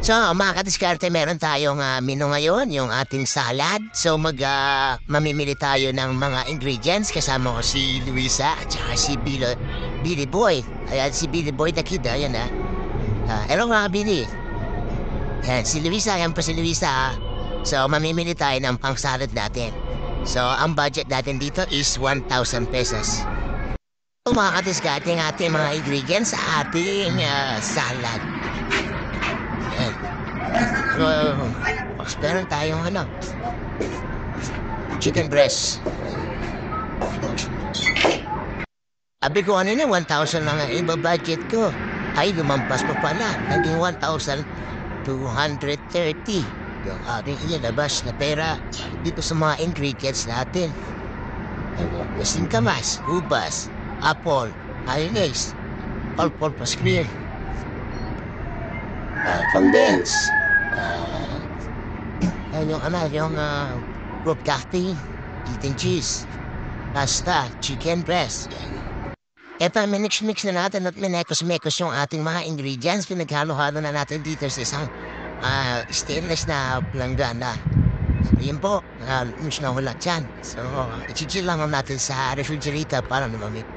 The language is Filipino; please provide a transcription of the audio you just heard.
So, mga kadiskarte, meron tayong menu ngayon, yung ating salad. So, mamimili tayo ng mga ingredients. Kasama ko si Luisa at saka si Billy Boy. Ayan, si Billy Boy the Kid, ayan ha. Hello mga Billy. Ayan, si Luisa, ayan pa si Luisa ha. So, mamimili tayo ng pang salad natin. So, ang budget natin dito is 1,000 pesos. So, mga kadiskarte, ang ating mga ingredients sa ating salad. Ayan. So, meron tayong chicken breast. Sabi ko kanina, 1,000 lang ang iba-budget ko. Ay, lumampas pa pala. Naging 1,230. Yung ating inilabas na pera dito sa mga ingredients natin. Singkamas, ubas, apple, mayonnaise, all-purpose cream, condense, yung fruit cocktail, eating cheese, pasta, chicken breast. Eto, minix-mix na natin at minekos-mekos yung ating mga ingredients. Pinaghalo-halo na natin dito sa isang stainless na planggana. So, yun po, mix na hulat yan. So, i-chill lang natin sa refrigerator para lumamig.